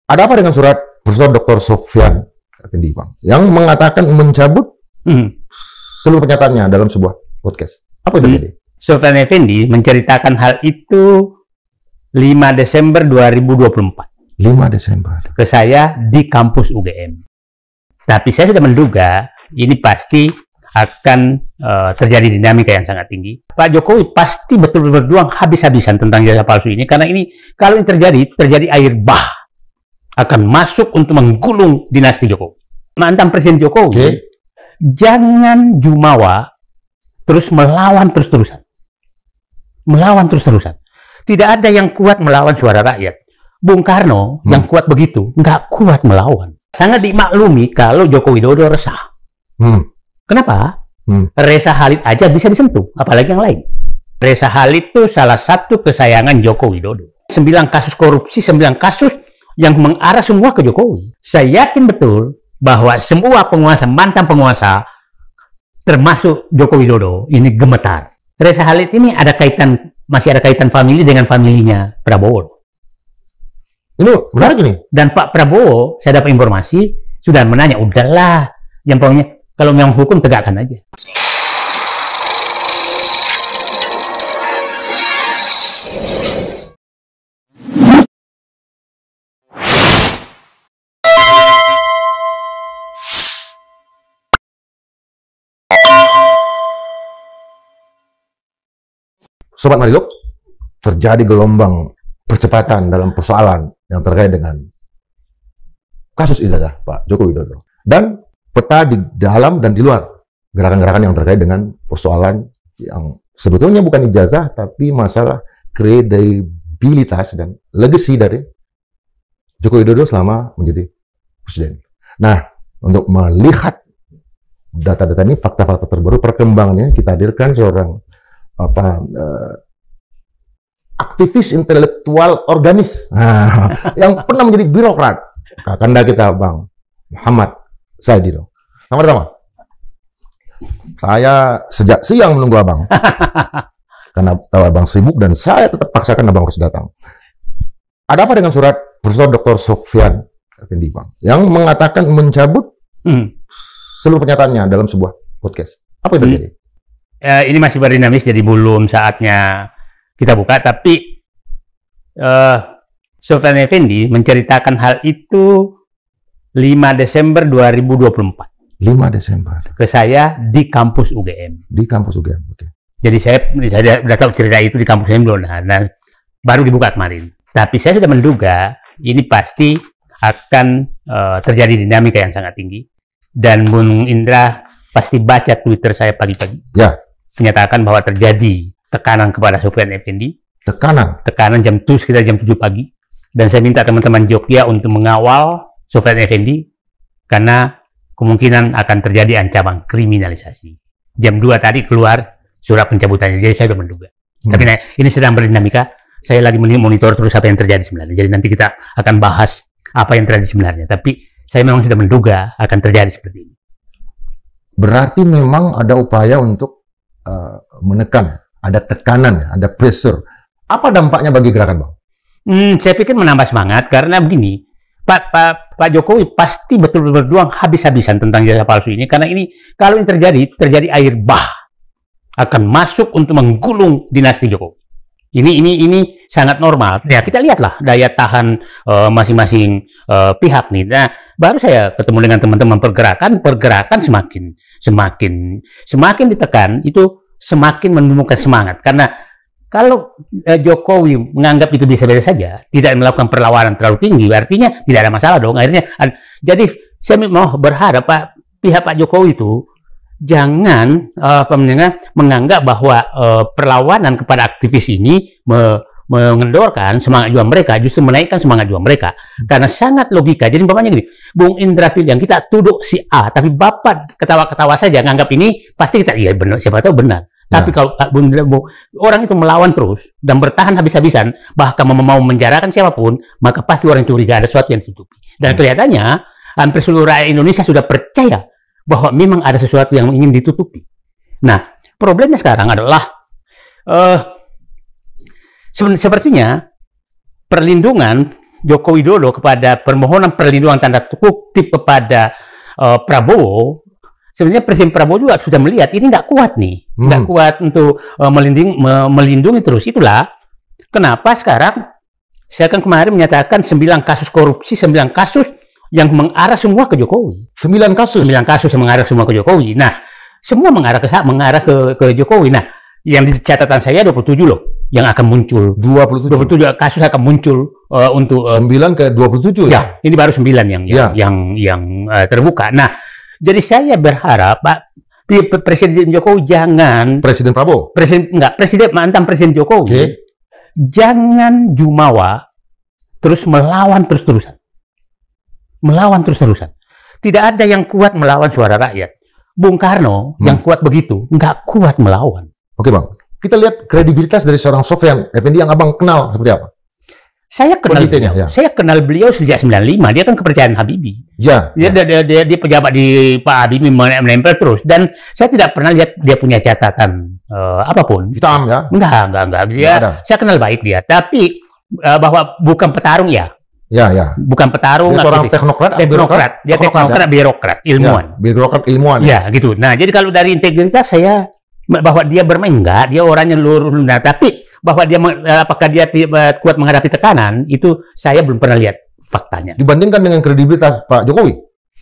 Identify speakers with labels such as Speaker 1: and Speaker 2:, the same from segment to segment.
Speaker 1: Ada apa dengan surat Profesor Dr. Sofyan Effendi, Bang, yang mengatakan mencabut seluruh pernyataannya dalam sebuah podcast? Apa itu jadi?
Speaker 2: Sofyan Effendi menceritakan hal itu 5 Desember 2024.
Speaker 1: 5 Desember.
Speaker 2: Ke saya di kampus UGM. Tapi saya sudah menduga ini pasti akan terjadi dinamika yang sangat tinggi. Pak Jokowi pasti betul-betul berjuang habis-habisan tentang jasa palsu ini, karena ini kalau ini terjadi air bah akan masuk untuk menggulung dinasti Jokowi. Mantan Presiden Jokowi jangan jumawa terus melawan terus-terusan. Melawan terus-terusan. Tidak ada yang kuat melawan suara rakyat. Bung Karno yang kuat begitu, nggak kuat melawan. Sangat dimaklumi kalau Joko Widodo resah. Kenapa? Reza Halid aja bisa disentuh, apalagi yang lain. Reza Halid itu salah satu kesayangan Joko Widodo. 9 kasus korupsi, 9 kasus yang mengarah semua ke Jokowi. Saya yakin betul bahwa semua penguasa, mantan penguasa, termasuk Joko Widodo, ini gemetar. Reza Halid ini masih ada kaitan famili dengan familinya Prabowo.
Speaker 1: Ini menarik nih.
Speaker 2: Dan Pak Prabowo, saya dapat informasi, sudah menanya, udahlah, yang pokoknya kalau memang hukum tegakkan aja.
Speaker 1: Sobat Mariluk, terjadi gelombang percepatan dalam persoalan yang terkait dengan kasus ijazah Pak Joko Widodo. Dan peta di dalam dan di luar gerakan-gerakan yang terkait dengan persoalan yang sebetulnya bukan ijazah, tapi masalah kredibilitas dan legacy dari Joko Widodo selama menjadi presiden. Nah, untuk melihat data-data ini, fakta-fakta terbaru, perkembangannya, kita hadirkan seorang aktivis intelektual organis yang pernah menjadi birokrat, kakanda kita, Bang Muhammad Saidino. Selamat datang, Bang. Saya sejak siang menunggu Abang karena tahu Abang sibuk dan saya tetap paksakan Abang harus datang. Ada apa dengan surat Profesor Dr. Sofyan Effendi, Bang, yang mengatakan mencabut seluruh pernyataannya dalam sebuah podcast? Apa itu jadi?
Speaker 2: Ini masih berdinamis, jadi belum saatnya kita buka, tapi Sofyan Effendi menceritakan hal itu 5 Desember 2024.
Speaker 1: 5 Desember.
Speaker 2: Ke saya di kampus UGM.
Speaker 1: Di kampus UGM, oke.
Speaker 2: Jadi saya sudah tahu cerita itu di kampus UGM dulu, nah, baru dibuka kemarin. Tapi saya sudah menduga ini pasti akan terjadi dinamika yang sangat tinggi. Dan Bung Indra pasti baca Twitter saya pagi-pagi. Ya. Menyatakan bahwa terjadi tekanan kepada Sofyan Effendi. Tekanan sekitar jam 7 pagi. Dan saya minta teman-teman Jogja untuk mengawal Sofyan Effendi karena kemungkinan akan terjadi ancaman kriminalisasi. Jam 2 tadi keluar surat pencabutannya, jadi saya sudah menduga. Tapi nah, ini sedang berdinamika. Saya lagi monitor terus apa yang terjadi sebenarnya. Jadi nanti kita akan bahas apa yang terjadi sebenarnya. Tapi saya memang sudah menduga akan terjadi seperti ini.
Speaker 1: Berarti memang ada upaya untuk menekan, ada tekanan, ada pressure. Apa dampaknya bagi gerakan, Bang?
Speaker 2: Saya pikir menambah semangat karena begini, Pak Jokowi pasti betul-betul berjuang habis-habisan tentang jasa palsu ini, karena ini kalau ini terjadi air bah akan masuk untuk menggulung dinasti Jokowi. Ini sangat normal. Ya, kita lihatlah daya tahan masing-masing pihak nih. Nah, baru saya ketemu dengan teman-teman pergerakan semakin ditekan, itu semakin menumbuhkan semangat. Karena kalau Jokowi menganggap itu biasa-biasa saja, tidak melakukan perlawanan terlalu tinggi, artinya tidak ada masalah dong. Akhirnya, jadi saya mau berharap pihak Pak Jokowi itu jangan menganggap bahwa perlawanan kepada aktivis ini mengendorkan semangat juang mereka, justru menaikkan semangat juang mereka. Karena sangat logika. Jadi umpamanya gini, Bung Indra Piliang, kita tuduh si A, tapi Bapak ketawa-ketawa saja nganggap ini, pasti kita, iya benar, siapa tahu benar. Tapi kalau orang itu melawan terus dan bertahan habis-habisan, bahkan mau menjarakan siapapun, maka pasti orang curiga ada sesuatu yang ditutupi. Dan kelihatannya hampir seluruh rakyat Indonesia sudah percaya bahwa memang ada sesuatu yang ingin ditutupi. Nah, problemnya sekarang adalah sepertinya perlindungan Joko Widodo kepada permohonan perlindungan tanda kutip kepada Prabowo, sebenarnya Presiden Prabowo juga sudah melihat ini nggak kuat nih, nggak kuat untuk melindungi terus. Itulah kenapa sekarang saya kan kemarin menyatakan 9 kasus korupsi, 9 kasus yang mengarah semua ke Jokowi.
Speaker 1: 9 kasus?
Speaker 2: 9 kasus yang mengarah semua ke Jokowi. Nah, semua mengarah ke Jokowi. Nah, yang di catatan saya 27 loh yang akan muncul. 27 kasus akan muncul untuk
Speaker 1: 9 ke 27
Speaker 2: ya. Ini baru 9 yang terbuka. Nah, jadi saya berharap Presiden Jokowi jangan mantan Presiden Jokowi jangan jumawa terus melawan terus-terusan. Tidak ada yang kuat melawan suara rakyat. Bung Karno yang kuat begitu, nggak kuat melawan.
Speaker 1: Oke Bang, kita lihat kredibilitas dari seorang Sofyan Effendi yang Abang kenal seperti apa?
Speaker 2: Saya kenal beliau sejak 95. Dia kan kepercayaan Habibie.
Speaker 1: Ya.
Speaker 2: Dia pejabat di Pak Habibie menempel terus. Dan saya tidak pernah lihat dia punya catatan apapun.
Speaker 1: Hitam ya?
Speaker 2: Enggak. Saya kenal baik dia. Tapi bahwa bukan petarung ya.
Speaker 1: Ya.
Speaker 2: Bukan petarung.
Speaker 1: Dia seorang teknokrat.
Speaker 2: Dia teknokrat, birokrat, ilmuwan.
Speaker 1: Ya, birokrat ilmuwan.
Speaker 2: Ya, gitu. Nah, jadi kalau dari integritas saya bahwa dia bermain enggak, dia orangnya lurus. Nah, tapi bahwa dia apakah dia kuat menghadapi tekanan itu saya belum pernah lihat faktanya.
Speaker 1: Dibandingkan dengan kredibilitas Pak Jokowi?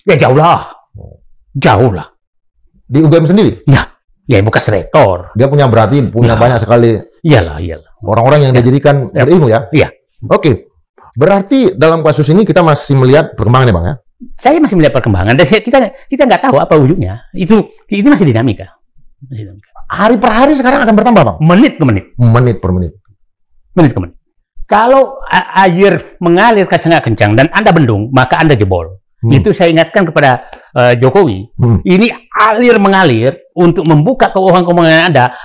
Speaker 2: Ya jauh lah.
Speaker 1: Di UGM sendiri?
Speaker 2: Ya bekas rektor.
Speaker 1: Dia punya banyak sekali.
Speaker 2: Iyalah.
Speaker 1: Orang-orang yang dijadikan berilmu ya?
Speaker 2: Iya.
Speaker 1: Oke. Berarti dalam kasus ini kita masih melihat perkembangan ya Bang ya?
Speaker 2: Saya masih melihat perkembangan. Dan kita nggak tahu apa ujungnya. Ini masih dinamika.
Speaker 1: Hari per hari sekarang akan bertambah Bang?
Speaker 2: Menit ke menit. Kalau air mengalir sangat kencang dan Anda bendung, maka Anda jebol. Itu saya ingatkan kepada Jokowi. Ini alir mengalir untuk membuka keuangan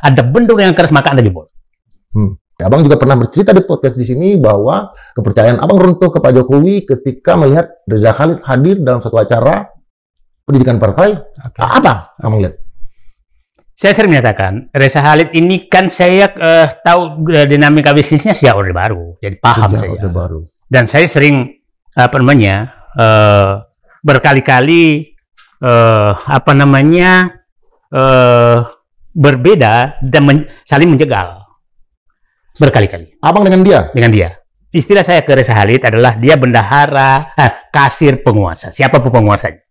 Speaker 2: Anda bendung yang keras, maka Anda jebol.
Speaker 1: Abang juga pernah bercerita di podcast di sini bahwa kepercayaan Abang runtuh ke Pak Jokowi ketika melihat Reza Khalid hadir dalam satu acara pendidikan partai. Apa Abang lihat?
Speaker 2: Saya sering menyatakan, Reza Khalid ini kan saya tahu dinamika bisnisnya sejak Orde Baru, jadi paham saya. Dan saya sering berkali-kali berbeda dan saling menjegal berkali-kali.
Speaker 1: Abang dengan dia?
Speaker 2: Dengan dia. Istilah saya ke Reza Khalid adalah dia bendahara, kasir penguasa, siapapun penguasanya.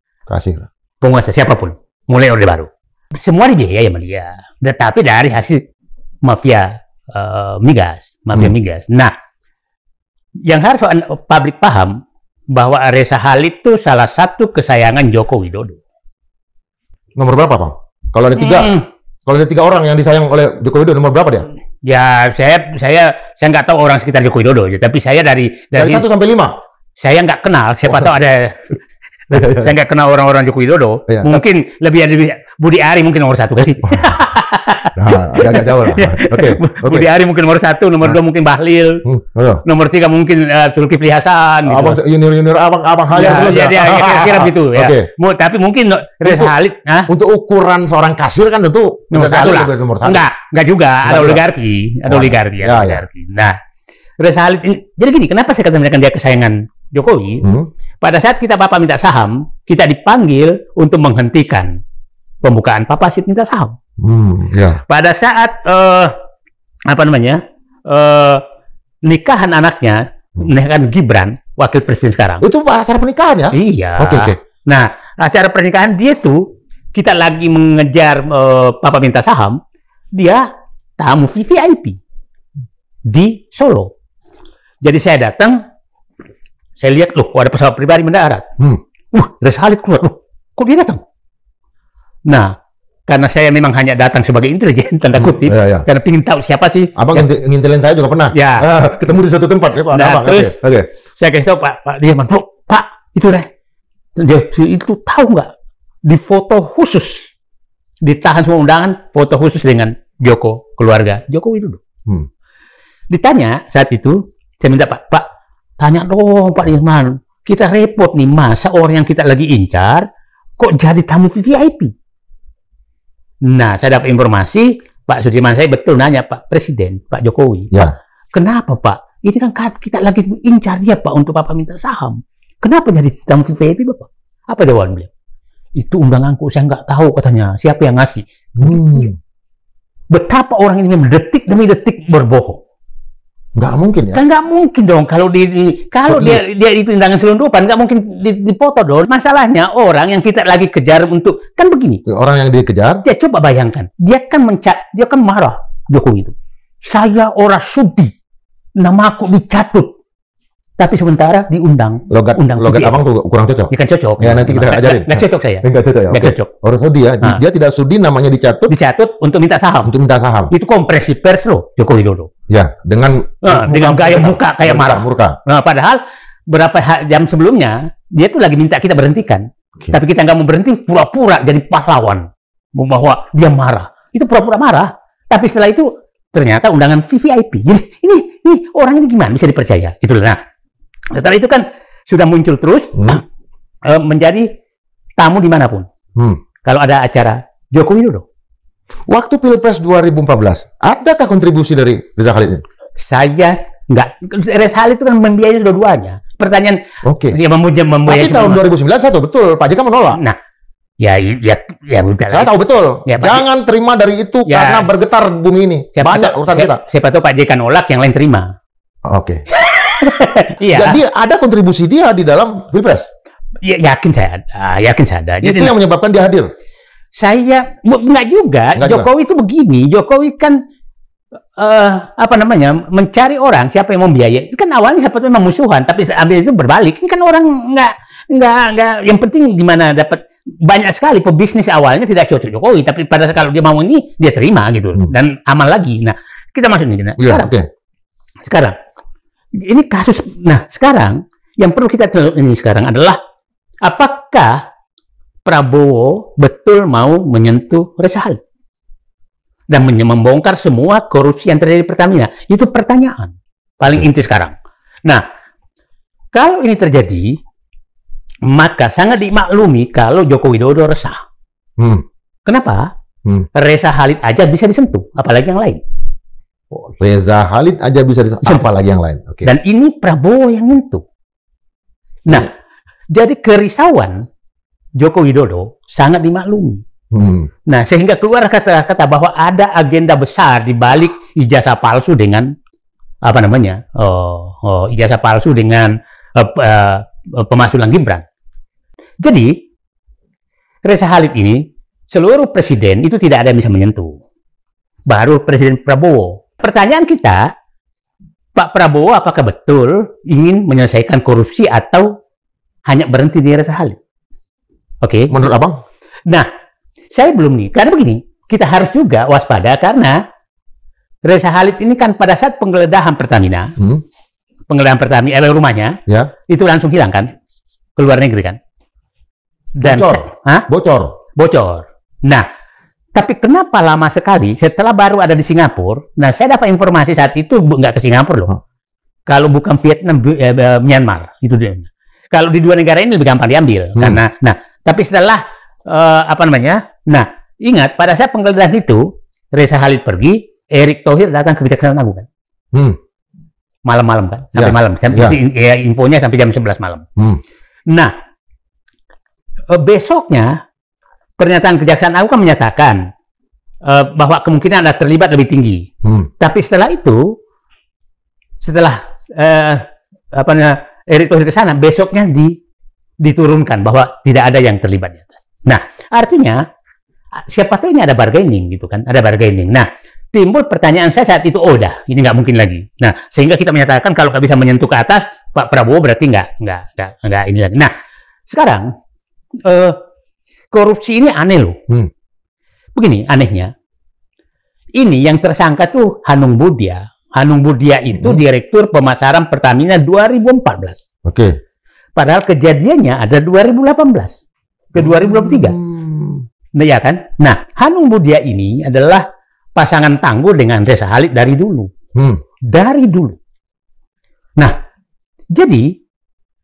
Speaker 2: Penguasa siapapun, mulai Orde Baru. Semua dibiayai sama dia, tetapi dari hasil mafia migas. Nah, yang harus publik paham bahwa Reza Khalid itu salah satu kesayangan Joko Widodo.
Speaker 1: Nomor berapa Bang? Kalau ada tiga orang yang disayang oleh Joko Widodo, nomor berapa dia?
Speaker 2: Ya, saya nggak tahu orang sekitar Joko Widodo, tapi saya dari
Speaker 1: 1 sampai 5.
Speaker 2: Saya nggak kenal, siapa tahu ada. Saya nggak kenal orang-orang Joko Widodo. Mungkin lebih Budi Ari mungkin nomor 1 kali.
Speaker 1: Nah, agak jauh lah. Oke.
Speaker 2: Budi Ari mungkin nomor 1, nomor 2 mungkin Bahlil, nomor 3 mungkin Zulkifli Hasan. Gitu.
Speaker 1: Abang junior abang Halil terus ya.
Speaker 2: Kira-kira begitu ya. Tapi mungkin Reza Khalid.
Speaker 1: Untuk ukuran seorang kasir kan tentu
Speaker 2: nomor 1 lah. Enggak juga. Ada oligarki. Nah, Reza Khalid ini. Jadi gini, kenapa saya katakan dia kesayangan Jokowi? Pada saat Bapak minta saham, kita dipanggil untuk menghentikan pembukaan Papasit minta saham. Pada saat nikahan anaknya, nikahan Gibran, wakil presiden sekarang.
Speaker 1: Itu acara pernikahan ya?
Speaker 2: Iya.
Speaker 1: Oke.
Speaker 2: Nah, acara pernikahan dia tuh, kita lagi mengejar Papa minta saham, dia tamu VIP di Solo. Jadi saya datang, saya lihat, loh, ada pesawat pribadi mendarat. Reza Khalid keluar, loh, kok dia datang? Nah, karena saya memang hanya datang sebagai intelijen, tanda kutip, karena ingin tahu siapa sih.
Speaker 1: Abang ngintilin saya juga pernah.
Speaker 2: Ya.
Speaker 1: Ketemu di satu tempat. Ya, Pak.
Speaker 2: Nah, terus saya kasih tahu Pak Dirman, Pak, itu dia itu tahu nggak? Di foto khusus, ditahan semua undangan, foto khusus dengan keluarga Joko Widodo. Ditanya saat itu, saya minta Pak, tanya dong Pak Dirman, kita repot nih, masa orang yang kita lagi incar kok jadi tamu VIP? Nah, saya dapat informasi, Pak Sudirman saya betul nanya Pak Presiden, Pak Jokowi, kenapa Pak ini kan kita lagi incar dia Pak untuk Bapak minta saham. Kenapa jadi tamu VIP Bapak? Apa jawaban beliau? Itu undanganku, saya nggak tahu katanya siapa yang ngasih. Betapa orang ini memang detik demi detik berbohong.
Speaker 1: Nggak mungkin ya?
Speaker 2: Kan nggak mungkin dong kalau dia itu undangan selundupan, nggak mungkin dipoto dong. Masalahnya orang yang kita lagi kejar untuk, kan begini.
Speaker 1: Orang yang dikejar?
Speaker 2: Dia coba bayangkan, dia kan marah Jokowi itu. Saya orang sudi, namaku dicatut. Tapi sementara diundang.
Speaker 1: Logat abang tuh kurang cocok.
Speaker 2: Ya kan cocok.
Speaker 1: Ya nanti kita ajarin.
Speaker 2: Nggak cocok saya.
Speaker 1: Nggak cocok ya.
Speaker 2: Nggak cocok.
Speaker 1: Orang sudi ya. Dia tidak sudi namanya dicatut.
Speaker 2: Dicatut untuk minta saham.
Speaker 1: Untuk minta saham.
Speaker 2: Itu kompresi pers loh Joko Widodo.
Speaker 1: Ya, dengan
Speaker 2: gaya muka kayak marah.
Speaker 1: Murka.
Speaker 2: Nah, padahal berapa jam sebelumnya dia tuh lagi minta kita berhentikan. Okay. Tapi kita nggak mau berhenti, pura-pura jadi pahlawan. Bahwa dia marah. Itu pura-pura marah. Tapi setelah itu ternyata undangan VVIP. Jadi ini orang ini gimana bisa dipercaya? Itulah. Nah, setelah itu kan sudah muncul terus menjadi tamu dimanapun. Kalau ada acara Joko Widodo.
Speaker 1: Waktu Pilpres 2014, adakah kontribusi dari Reza Khalid ini?
Speaker 2: Saya nggak. Reza Khalid itu kan membiayai dua-duanya. Pertanyaan, dia membiayai.
Speaker 1: Tapi tahun 2009 saya tahu betul, Pak JK menolak.
Speaker 2: Nah, ya betul.
Speaker 1: Saya tahu betul.
Speaker 2: Ya,
Speaker 1: jangan terima dari itu karena bergetar bumi ini. Banyak urusan kita.
Speaker 2: Siapa tahu Pak JK nolak, yang lain terima.
Speaker 1: Oke.
Speaker 2: Iya.
Speaker 1: Jadi ada kontribusi dia di dalam Pilpres.
Speaker 2: Ya, yakin saya ada.
Speaker 1: Itu yang menyebabkan dia hadir.
Speaker 2: Saya enggak juga. Jokowi itu begini. Jokowi kan mencari orang siapa yang membiayai. Itu kan awalnya siapa itu memang musuhan, tapi ambil itu berbalik. Ini kan orang enggak. Yang penting gimana dapat banyak sekali pebisnis awalnya tidak cocok Jokowi, tapi pada saat kalau dia mau ini dia terima gitu dan aman lagi. Nah, kita masuk nih. Sekarang ini kasus. Nah, sekarang yang perlu kita tahu ini sekarang adalah apakah Prabowo betul mau menyentuh Reza Khalid dan membongkar semua korupsi yang terjadi di Pertamina? Itu pertanyaan paling inti sekarang. Nah, kalau ini terjadi, maka sangat dimaklumi kalau Joko Widodo resah. Kenapa? Reza Khalid aja bisa disentuh, apalagi yang lain.
Speaker 1: Reza Khalid aja bisa disentuh, apalagi yang lain.
Speaker 2: Dan ini Prabowo yang nyentuh. Nah, jadi kerisauan Joko Widodo sangat dimaklumi. Nah, sehingga keluar kata-kata bahwa ada agenda besar di balik ijazah palsu dengan ijazah palsu dengan pemaksulan Gibran. Jadi Reza Khalid ini seluruh presiden itu tidak ada yang bisa menyentuh. Baru Presiden Prabowo. Pertanyaan kita, Pak Prabowo apakah betul ingin menyelesaikan korupsi atau hanya berhenti di Reza Khalid? Oke.
Speaker 1: Menurut abang?
Speaker 2: Nah, saya belum nih. Karena begini, kita harus juga waspada karena Reza Khalid ini kan pada saat penggeledahan Pertamina, rumahnya, itu langsung hilang kan, ke luar negeri kan. Dan bocor. Nah, tapi kenapa lama sekali setelah baru ada di Singapura? Nah, saya dapat informasi saat itu nggak ke Singapura loh. Kalau bukan Vietnam, Myanmar itu dia. Kalau di dua negara ini lebih gampang diambil karena, tapi setelah nah, ingat pada saat penggeledahan itu Reza Khalid pergi, Erick Thohir datang ke Kejaksaan Agung kan, malam-malam kan, sampai malam, infonya sampai jam 11 malam. Nah, besoknya pernyataan Kejaksaan Agung kan menyatakan bahwa kemungkinan ada terlibat lebih tinggi. Tapi setelah itu, Erick Thohir ke sana, besoknya diturunkan bahwa tidak ada yang terlibat di atas. Nah, artinya siapa tahu ini ada bargaining gitu kan, ada bargaining. Nah, timbul pertanyaan saya saat itu, ini nggak mungkin lagi. Nah, sehingga kita menyatakan kalau nggak bisa menyentuh ke atas, Pak Prabowo berarti nggak ini lagi. Nah, sekarang korupsi ini aneh loh. Begini anehnya, ini yang tersangka tuh Hanung Budia. Hanung Budia itu Direktur Pemasaran Pertamina 2014.
Speaker 1: Oke.
Speaker 2: Padahal kejadiannya ada 2018 ke 2023. Nah, ya kan? Nah, Hanung Budia ini adalah pasangan tangguh dengan Reza Khalid dari dulu. Dari dulu. Nah, jadi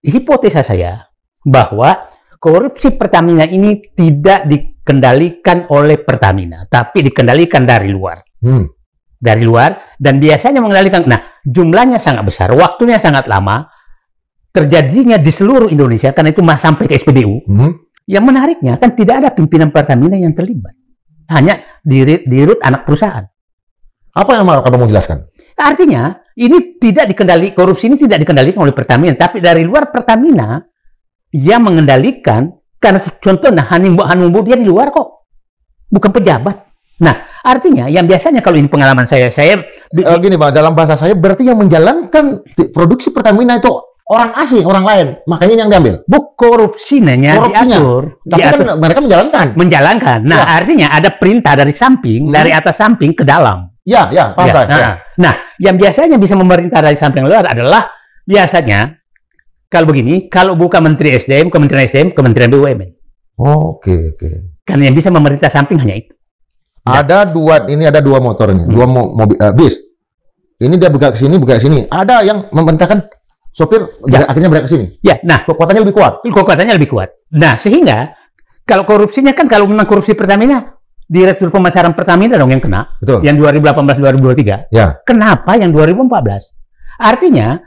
Speaker 2: hipotesa saya bahwa korupsi Pertamina ini tidak dikendalikan oleh Pertamina, tapi dikendalikan dari luar. dari luar, dan biasanya mengendalikan. Nah, jumlahnya sangat besar, waktunya sangat lama, terjadinya di seluruh Indonesia, karena itu sampai ke SPBU. Yang menariknya kan tidak ada pimpinan Pertamina yang terlibat, hanya dirut anak perusahaan.
Speaker 1: Apa yang kamu mau jelaskan?
Speaker 2: Artinya ini tidak dikendalikan, korupsi ini tidak dikendalikan oleh Pertamina, tapi dari luar Pertamina yang mengendalikan. Karena contohnya Hanumbu dia di luar kok, bukan pejabat. Nah, artinya yang biasanya kalau ini pengalaman saya
Speaker 1: gini Bang, dalam bahasa saya berarti yang menjalankan produksi Pertamina itu orang asing, orang lain, makanya yang diambil.
Speaker 2: Korupsinya diatur.
Speaker 1: Tapi kan mereka menjalankan.
Speaker 2: Nah, artinya ada perintah dari samping, dari atas samping ke dalam.
Speaker 1: Ya, pantai.
Speaker 2: Nah, yang biasanya bisa memerintah dari samping luar adalah biasanya kalau begini, kalau bukan Menteri SDM, Kementerian SDM, Kementerian BUMN.
Speaker 1: Oke.
Speaker 2: Karena yang bisa memerintah samping hanya itu.
Speaker 1: Ada dua motor ini, dua mobil bis. Ini dia buka ke sini. Ada yang memerintahkan sopir akhirnya bergerak ke sini.
Speaker 2: Ya, nah,
Speaker 1: kekuatannya lebih kuat.
Speaker 2: Nah, sehingga kalau korupsinya kan kalau memang korupsi Pertamina, Direktur Pemasaran Pertamina dong yang kena.
Speaker 1: Betul.
Speaker 2: Yang 2018-2023.
Speaker 1: Ya.
Speaker 2: Kenapa yang 2014? Artinya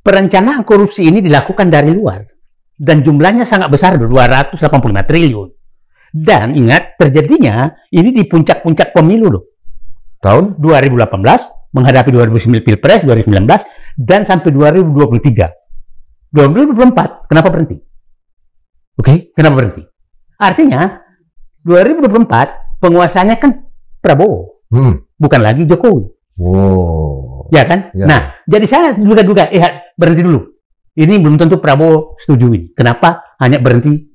Speaker 2: perencanaan korupsi ini dilakukan dari luar dan jumlahnya sangat besar, 285 triliun. Dan ingat, terjadinya ini di puncak-puncak pemilu loh.
Speaker 1: Tahun
Speaker 2: 2018 menghadapi 2009 Pilpres 2019 dan sampai 2023. 2024 kenapa berhenti? Oke, kenapa berhenti? Artinya 2024 penguasanya kan Prabowo, bukan lagi Jokowi. Ya kan?
Speaker 1: Ya.
Speaker 2: Nah, jadi saya duga-duga, berhenti dulu. Ini belum tentu Prabowo setuju ini. Kenapa hanya berhenti?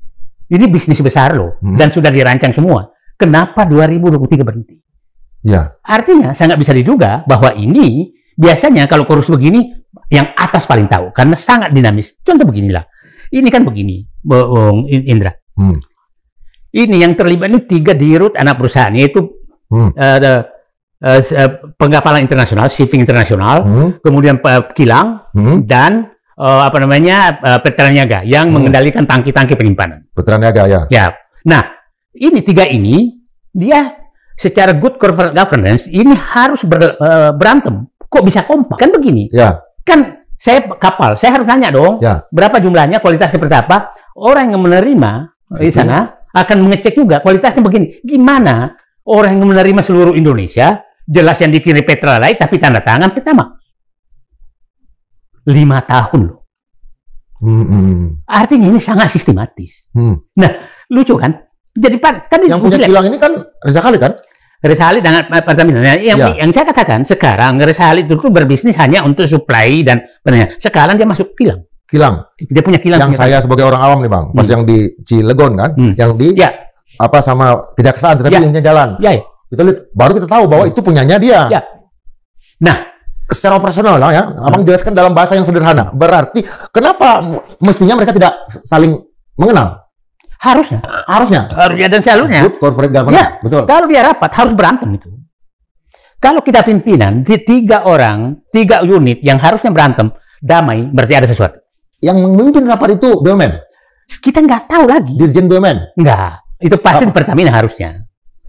Speaker 2: Ini bisnis besar loh, dan sudah dirancang semua. Kenapa 2023 berhenti?
Speaker 1: Ya.
Speaker 2: Artinya sangat bisa diduga bahwa ini biasanya kalau korupsi begini, yang atas paling tahu, karena sangat dinamis. Contoh beginilah. Ini kan begini, Indra. Ini yang terlibat ini 3 dirut anak perusahaan, yaitu penggapalan internasional, shipping internasional, kemudian kilang, dan Petraniaga yang mengendalikan tangki-tangki penyimpanan.
Speaker 1: Petraniaga ya.
Speaker 2: Nah, ini 3 ini dia secara good corporate governance ini harus berantem. Kok bisa kompak? Kan begini.
Speaker 1: Ya.
Speaker 2: Kan saya kapal, saya harus tanya dong, berapa jumlahnya, kualitasnya seperti apa? Orang yang menerima di sana akan mengecek juga kualitasnya begini. Gimana orang yang menerima seluruh Indonesia, jelas yang dikirim Petralite tapi tanda tangan pertama. 5 tahun loh. Artinya ini sangat sistematis. Nah, lucu kan? Jadi kan
Speaker 1: yang punya kilang ini kan Reza Khalid kan?
Speaker 2: Reza Khalid dengan Pertamina. Nah, yang saya katakan sekarang Reza Khalid itu berbisnis hanya untuk supply dan sekarang dia masuk kilang. Dia punya kilang.
Speaker 1: Yang saya sebagai orang awam nih Bang, pas yang di Cilegon kan, yang di sama kejaksaan tetapi punya jalan. Itu baru kita tahu bahwa itu punyanya dia. Nah, secara operasional lah ya, Abang jelaskan dalam bahasa yang sederhana. Berarti kenapa mestinya mereka tidak saling mengenal? Harusnya
Speaker 2: dan seharusnya.
Speaker 1: Good corporate governance. Betul.
Speaker 2: Kalau dia rapat harus berantem itu. Kalau kita pimpinan di 3 orang, 3 unit yang harusnya berantem, damai, berarti ada sesuatu.
Speaker 1: Yang memimpin rapat itu BUMN.
Speaker 2: Kita nggak tahu lagi.
Speaker 1: Dirjen BUMN.
Speaker 2: Nggak. Itu pasti Pertamina harusnya.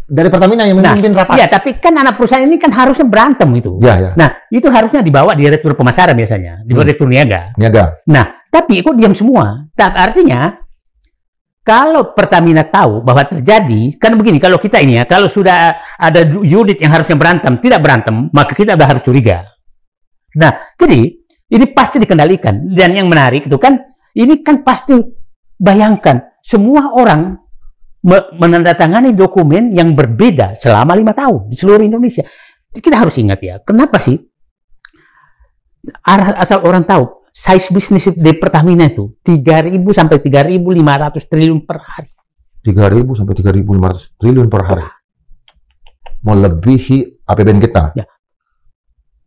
Speaker 1: Dari Pertamina yang memimpin rapat.
Speaker 2: Ya, tapi kan anak perusahaan ini kan harusnya berantem itu. Nah, itu harusnya dibawa Direktur Pemasaran biasanya, Direktur Niaga. Nah, tapi kok diam semua. Artinya, kalau Pertamina tahu bahwa terjadi, kan begini, kalau kita ini ya, kalau sudah ada unit yang harusnya berantem, tidak berantem, maka kita udah harus curiga. Nah, jadi, ini pasti dikendalikan. Dan yang menarik itu kan, ini kan pasti, bayangkan, semua orang menandatangani dokumen yang berbeda selama 5 tahun di seluruh Indonesia. Kita harus ingat ya, kenapa sih asal orang tahu size bisnis di Pertamina itu 3.000 sampai 3.500 triliun per hari.
Speaker 1: 3.000 sampai 3.500 triliun per hari. Melebihi APBN kita.
Speaker 2: Ya.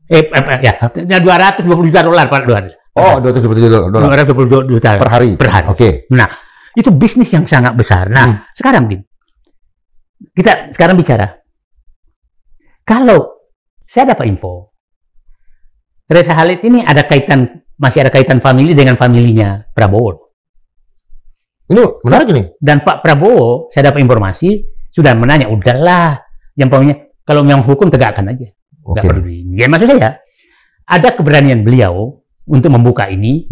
Speaker 2: 220 juta dolar per hari.
Speaker 1: Oh, 220 juta dolar.
Speaker 2: 220 juta
Speaker 1: per hari.
Speaker 2: Oke. Nah, itu bisnis yang sangat besar. Nah, sekarang kita sekarang bicara. Kalau saya dapat info, Reza Khalid ini masih ada kaitan famili dengan familinya Prabowo.
Speaker 1: Ini menarik ini.
Speaker 2: Dan Pak Prabowo, saya dapat informasi sudah menanya, udahlah, yang pokoknya kalau memang hukum tegakkan aja. nggak peduli. Ya maksud saya ada keberanian beliau untuk membuka ini.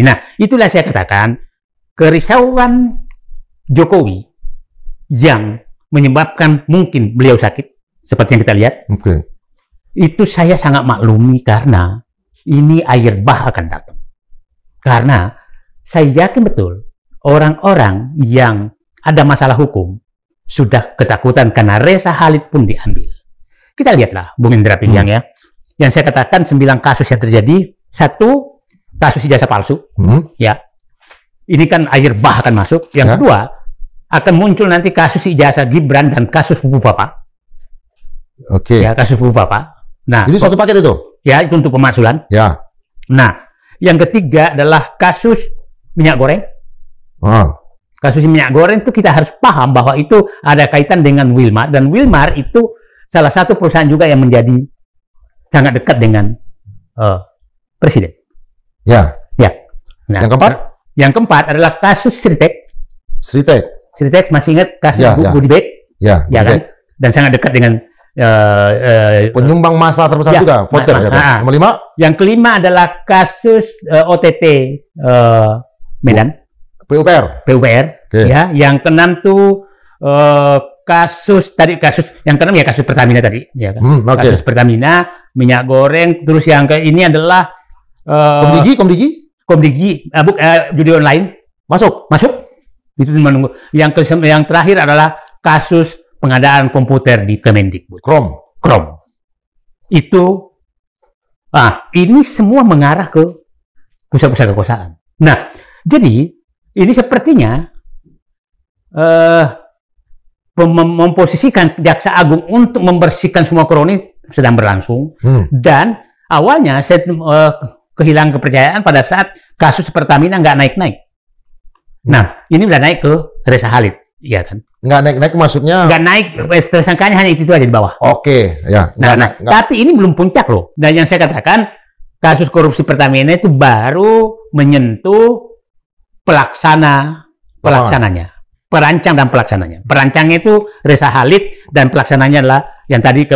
Speaker 2: Nah, itulah saya katakan kerisauan Jokowi yang menyebabkan mungkin beliau sakit seperti yang kita lihat. Itu saya sangat maklumi karena ini air bah akan datang. Karena saya yakin betul orang-orang yang ada masalah hukum sudah ketakutan karena Reza Khalid pun diambil. Kita lihatlah Bung Indra Piliang ya. Yang saya katakan 9 kasus yang terjadi, 1 kasus ijazah palsu. Ya. Ini kan air bah akan masuk. Yang kedua akan muncul nanti kasus ijazah Gibran dan kasus Fufu Papa. Ya, kasus Fufu Papa. Nah,
Speaker 1: jadi satu paket itu?
Speaker 2: Ya, itu untuk pemaksulan.
Speaker 1: Ya.
Speaker 2: Nah, yang ketiga adalah kasus minyak goreng. Kasus minyak goreng itu kita harus paham bahwa itu ada kaitan dengan Wilmar, dan Wilmar itu salah satu perusahaan juga yang menjadi sangat dekat dengan presiden. Ya. Nah, yang keempat adalah kasus Sritek. Sritek masih ingat kasus Goodie
Speaker 1: ya
Speaker 2: kan? Dan sangat dekat dengan
Speaker 1: penyumbang masa terbesar juga, voter. Nomor 5.
Speaker 2: Yang kelima adalah kasus OTT Medan.
Speaker 1: PUPR.
Speaker 2: Ya. Yang keenam tuh kasus yang keenam ya kasus Pertamina tadi, ya kan? Kasus Pertamina, minyak goreng. Terus yang ke ini adalah Komdigi, judi online. Masuk. Itu menunggu. Yang terakhir adalah kasus pengadaan komputer di Kemendikbud. Krom. Itu, ini semua mengarah ke pusat-pusat kekuasaan. Nah, jadi ini sepertinya memposisikan Jaksa Agung untuk membersihkan semua koroni sedang berlangsung. Dan awalnya saya kehilangan kepercayaan pada saat kasus Pertamina nggak naik-naik. Nah, ini udah naik ke Reza Khalid, ya kan?
Speaker 1: Nggak naik-naik maksudnya? Nggak
Speaker 2: naik, tersangkanya hanya itu aja di bawah.
Speaker 1: Ya.
Speaker 2: Tapi ini belum puncak loh. Dan yang saya katakan, kasus korupsi Pertamina itu baru menyentuh pelaksananya. Perancang dan pelaksananya. Perancangnya itu Reza Khalid dan pelaksananya adalah yang tadi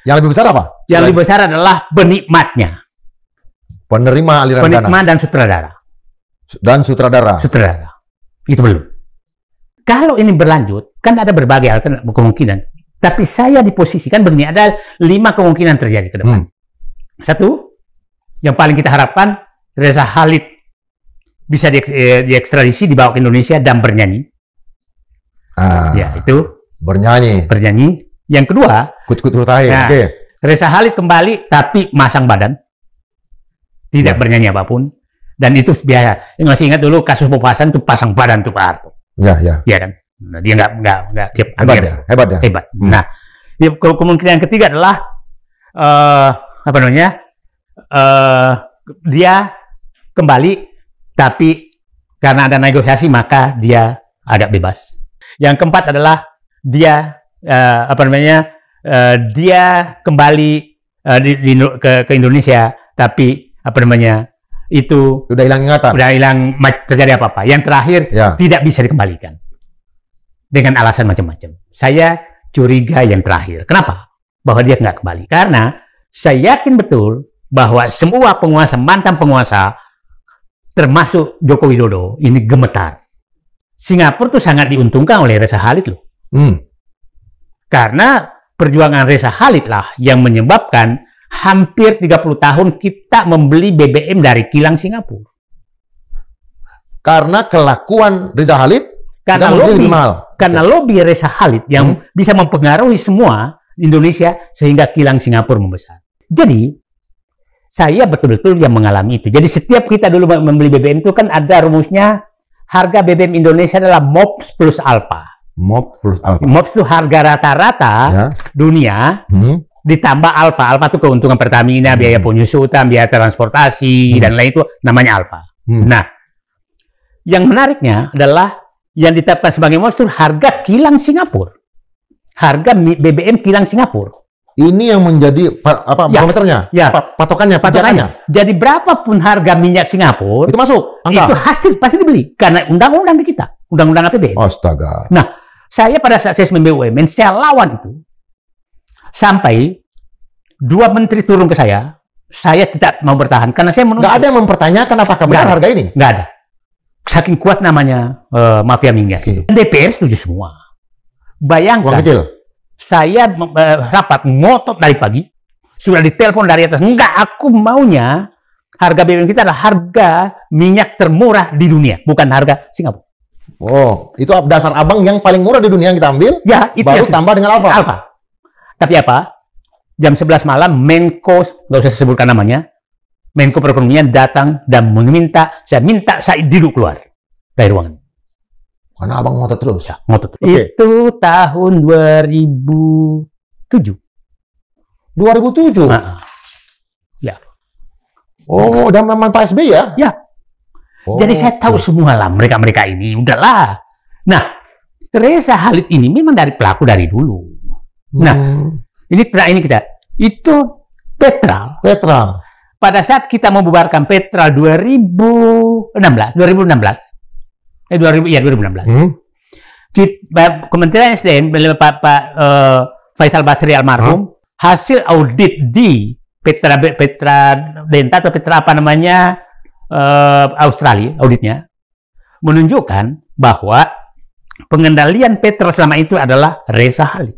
Speaker 1: yang lebih besar apa?
Speaker 2: Yang lebih besar adalah penikmatnya.
Speaker 1: Penerima aliran dana.
Speaker 2: Penikmat dan sutradara. Itu belum. Kalau ini berlanjut, kan ada berbagai kemungkinan. Tapi saya diposisikan begini, ada 5 kemungkinan terjadi ke depan. 1, yang paling kita harapkan, Reza Khalid bisa diekstradisi, dibawa ke Indonesia dan bernyanyi. Ya, itu. Bernyanyi. Yang kedua, Reza Khalid kembali tapi masang badan. Tidak bernyanyi apapun. Dan itu biasa. Yang masih ingat dulu kasus Bob Hasan itu pasang badan tuh Pak Harto. Ya kan. Nah, dia nggak hebat. Nah, kemungkinan yang ketiga adalah dia kembali tapi karena ada negosiasi maka dia agak bebas. Yang keempat adalah dia dia kembali ke Indonesia tapi itu
Speaker 1: udah hilang ingatan,
Speaker 2: udah hilang terjadi apa-apa. Yang terakhir tidak bisa dikembalikan dengan alasan macam-macam. Saya curiga yang terakhir. Kenapa? Bahwa dia nggak kembali. Karena saya yakin betul bahwa semua penguasa, mantan penguasa, termasuk Joko Widodo, ini gemetar. Singapura tuh sangat diuntungkan oleh Reza Khalid loh. Karena perjuangan Reza Khalid lah yang menyebabkan hampir 30 tahun kita membeli BBM dari kilang Singapura.
Speaker 1: Karena kelakuan Reza Khalid,
Speaker 2: karena lobby Reza Khalid yang bisa mempengaruhi semua Indonesia sehingga kilang Singapura membesar. Jadi, saya betul-betul yang mengalami itu. Jadi setiap kita dulu membeli BBM itu kan ada rumusnya, harga BBM Indonesia adalah MOPS plus Alpha. MOPS itu harga rata-rata dunia, ditambah Alpha. Alpha itu keuntungan Pertamina, biaya penyusutan, biaya transportasi, dan lain itu namanya Alpha. Nah, yang menariknya adalah yang ditetapkan sebagai MOPS itu harga kilang Singapura. Harga BBM kilang Singapura.
Speaker 1: Ini yang menjadi barometernya, patokannya.
Speaker 2: Jadi berapapun harga minyak Singapura,
Speaker 1: itu masuk angka.
Speaker 2: Itu pasti dibeli karena undang-undang di kita, undang-undang APBN.
Speaker 1: Astaga.
Speaker 2: Nah, saya pada saat saya BUMN, saya lawan itu. sampai 2 menteri turun ke saya tidak mau bertahan karena saya menurut
Speaker 1: Nggak ada yang mempertanyakan apakah benar harga ini.
Speaker 2: nggak ada. Saking kuat namanya mafia minyak.
Speaker 1: Oke.
Speaker 2: DPR setuju semua.
Speaker 1: Uang
Speaker 2: Bayangkan,
Speaker 1: kecil.
Speaker 2: saya rapat ngotot dari pagi, sudah ditelepon dari atas, enggak, aku maunya harga BBM kita adalah harga minyak termurah di dunia, bukan harga Singapura.
Speaker 1: Oh, itu dasar abang yang paling murah di dunia yang kita ambil,
Speaker 2: Ya, itu
Speaker 1: baru
Speaker 2: yang-
Speaker 1: tambah dengan Alfa.
Speaker 2: Alfa. Tapi apa? Jam 11 malam, Menko, nggak usah sebutkan namanya, Menko Perekonomian datang dan saya minta Said Didu keluar dari ruangan.
Speaker 1: Karena abang ngotot terus.
Speaker 2: Ya, ngotot.
Speaker 1: Oke.
Speaker 2: Itu tahun 2007.
Speaker 1: 2007.
Speaker 2: Nah, ya.
Speaker 1: Oh, udah memang Pak SBY ya?
Speaker 2: Ya.
Speaker 1: Oh,
Speaker 2: Jadi saya tahu semua lah mereka-mereka ini. Udahlah. Nah, Reza Khalid ini memang dari pelaku dari dulu. Nah, ini kita. Itu Petral.
Speaker 1: Petra.
Speaker 2: Pada saat kita membubarkan Petral 2016. 2016. Kementerian SDM, Pak Faisal Basri almarhum, hasil audit di Petra Denta atau Petra apa namanya Australia, auditnya menunjukkan bahwa pengendalian Petra selama itu adalah Reza Khalid.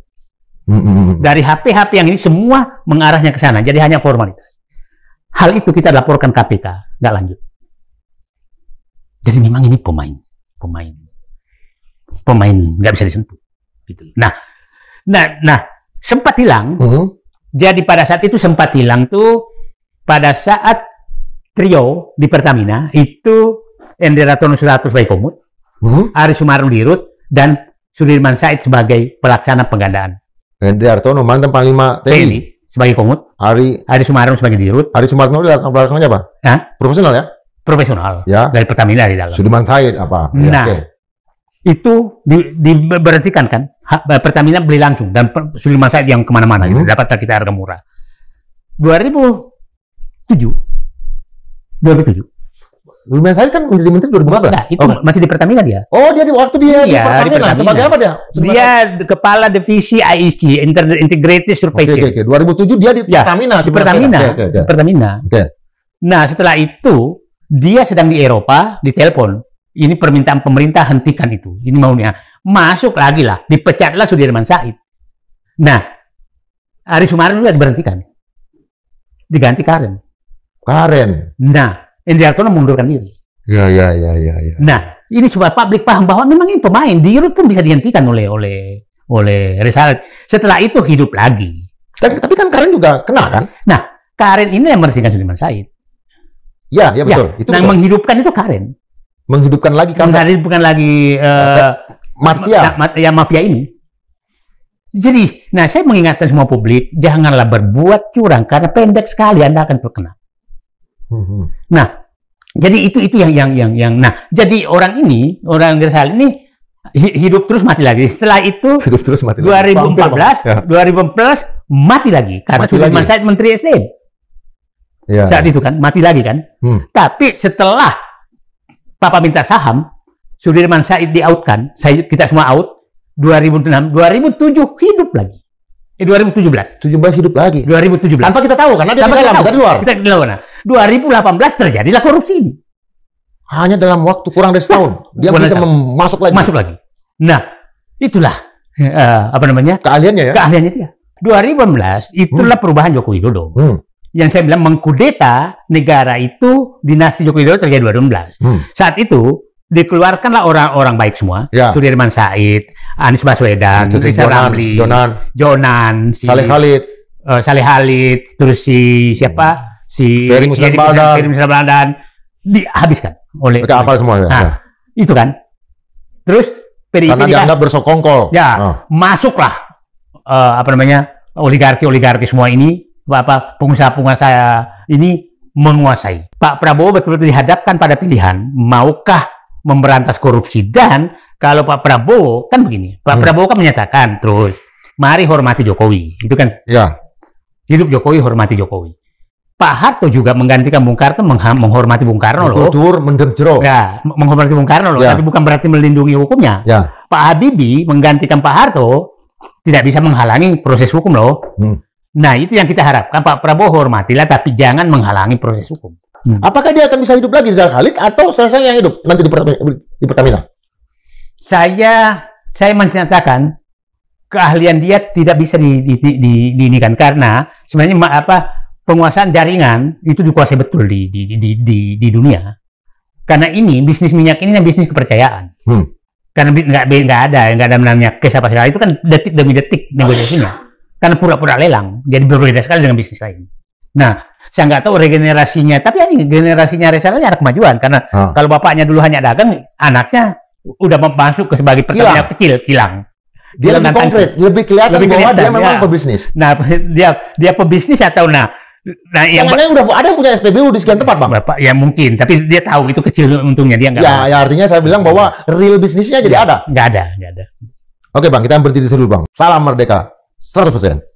Speaker 2: Dari HP-HP yang ini semua mengarahnya ke sana, jadi hanya formalitas. Hal itu kita laporkan KPK, nggak lanjut. Jadi memang ini pemain nggak bisa disentuh. Gitu. Nah, sempat hilang. Jadi pada saat itu sempat hilang tuh pada saat trio di Pertamina itu Ender Hartono 100 sebagai komut, Ari Sumarno dirut dan Sudirman Said sebagai pelaksana penggandaan.
Speaker 1: Ender Hartono mantan Panglima TNI.
Speaker 2: TNI sebagai komut, Ari Sumarno sebagai dirut.
Speaker 1: Ari Sumarno di belakangnya apa?
Speaker 2: Hah?
Speaker 1: Profesional ya?
Speaker 2: Profesional
Speaker 1: Ya.
Speaker 2: dari Pertamina di dalam.
Speaker 1: Sudirman Said apa? Ya,
Speaker 2: Nah,
Speaker 1: oke.
Speaker 2: itu diberhentikan kan? Pertamina beli langsung dan Sudirman Said yang kemana-mana gitu, dapat kita harga murah. 2007.
Speaker 1: Sudirman Said kan menjadi menteri 2014.
Speaker 2: Enggak, itu masih di Pertamina dia.
Speaker 1: Oh, dia di waktu dia di
Speaker 2: Iya, di
Speaker 1: Pertamina.
Speaker 2: Pertamina.
Speaker 1: Sebagai apa dia?
Speaker 2: Dia kepala divisi ISG, Integrated Survey Chain.
Speaker 1: Oke. 2007 dia di
Speaker 2: Ya,
Speaker 1: Pertamina.
Speaker 2: di Pertamina.
Speaker 1: Oke.
Speaker 2: Pertamina.
Speaker 1: Oke.
Speaker 2: Nah, setelah itu dia sedang di Eropa, ditelepon. Ini permintaan pemerintah, hentikan itu. Ini maunya. Masuk lagi lah, dipecatlah Sudirman Said. Nah, Ari Sumarno juga diberhentikan. Diganti Karen. Nah, Ender Hartono mengundurkan diri.
Speaker 1: Ya.
Speaker 2: Nah, ini supaya publik paham bahwa memang ini pemain. Dirut pun bisa dihentikan oleh Reza Khalid. Setelah itu hidup lagi.
Speaker 1: Tapi kan Karen juga kena kan?
Speaker 2: Nah, Karen ini yang menghentikan Sudirman Said.
Speaker 1: Ya betul. Itu
Speaker 2: yang
Speaker 1: betul.
Speaker 2: menghidupkan itu Karen.
Speaker 1: Menghidupkan lagi kan
Speaker 2: Menghidupkan lagi
Speaker 1: mafia.
Speaker 2: mafia ini. Jadi, nah saya mengingatkan semua publik, janganlah berbuat curang karena pendek sekali Anda akan terkena. Nah, jadi itu yang nah, jadi orang Reza Khalid ini hidup terus mati lagi. Setelah itu
Speaker 1: Hidup terus mati.
Speaker 2: 2014 mati lagi karena Sudirman Said Menteri SDM.
Speaker 1: Ya.
Speaker 2: Saat itu kan mati lagi kan. Tapi setelah Papa minta saham, Sudirman Said di-out-kan, kita semua out. 2006, 2007 hidup lagi. 2017
Speaker 1: hidup lagi.
Speaker 2: 2017.
Speaker 1: Tanpa kita tahu karena dia di dalam, kita di luar.
Speaker 2: Kita di luar. 2018 terjadilah korupsi ini.
Speaker 1: Hanya dalam waktu kurang dari setahun dia bisa masuk lagi.
Speaker 2: Masuk lagi. Nah, itulah apa namanya?
Speaker 1: Keahliannya ya.
Speaker 2: Keahliannya dia. 2015 itulah perubahan Joko Widodo. Yang saya bilang mengkudeta negara itu, dinasti Joko Widodo terjadi 2016. Saat itu dikeluarkanlah orang-orang baik semua.
Speaker 1: Ya.
Speaker 2: Sudirman Said, Anies Baswedan, Rizal Ramli, Jonan,
Speaker 1: Saleh
Speaker 2: Khalid, terus siapa? Si
Speaker 1: Ferry
Speaker 2: Musnabaladan dihabiskan oleh
Speaker 1: apa semua ya.
Speaker 2: Nah, itu kan. Terus PDIP
Speaker 1: karena dianggap bersokongkol.
Speaker 2: Ya, masuklah apa namanya? oligarki semua ini, pengusaha-pengusaha ini menguasai. Pak Prabowo betul-betul dihadapkan pada pilihan, maukah memberantas korupsi? Dan kalau Pak Prabowo kan begini, Pak Prabowo kan menyatakan terus, mari hormati Jokowi, itu kan.
Speaker 1: Ya.
Speaker 2: Hidup Jokowi, hormati Jokowi. Pak Harto juga menggantikan Bung Karno, menghormati Bung Karno loh. Ya, menghormati Bung Karno loh, tapi bukan berarti melindungi hukumnya.
Speaker 1: Ya.
Speaker 2: Pak Habibie menggantikan Pak Harto, tidak bisa menghalangi proses hukum loh. Nah, itu yang kita harapkan. Pak Prabowo hormatilah, tapi jangan menghalangi proses hukum.
Speaker 1: Apakah dia akan bisa hidup lagi, Rizal Khalid, atau selesai yang hidup nanti di Pertamina?
Speaker 2: Saya menyatakan keahlian dia tidak bisa diinikan, karena sebenarnya penguasaan jaringan itu dikuasai betul di dunia. Karena ini bisnis minyak ini bisnis kepercayaan. Karena nggak ada namanya case apa segala, itu kan detik demi detik negosiasinya. Karena pura-pura lelang, jadi berbeda sekali dengan bisnis lain. Nah, saya nggak tahu regenerasinya, tapi ini generasinya Rizal ada kemajuan, karena kalau bapaknya dulu hanya dagang, anaknya udah masuk ke sebagai Pertamina kecil, kilang.
Speaker 1: Dia lebih konkret, lebih kelihatan bahwa dia memang pebisnis.
Speaker 2: Nah, dia pebisnis atau yang
Speaker 1: udah ada yang punya SPBU di sekian tempat, Bang.
Speaker 2: Bapak, ya mungkin, tapi dia tahu itu kecil untungnya, dia nggak.
Speaker 1: Ya artinya saya bilang bahwa real bisnisnya jadi ada.
Speaker 2: Nggak ada.
Speaker 1: Oke, Bang, kita berhenti di sini dulu, Bang. Salam merdeka 100%.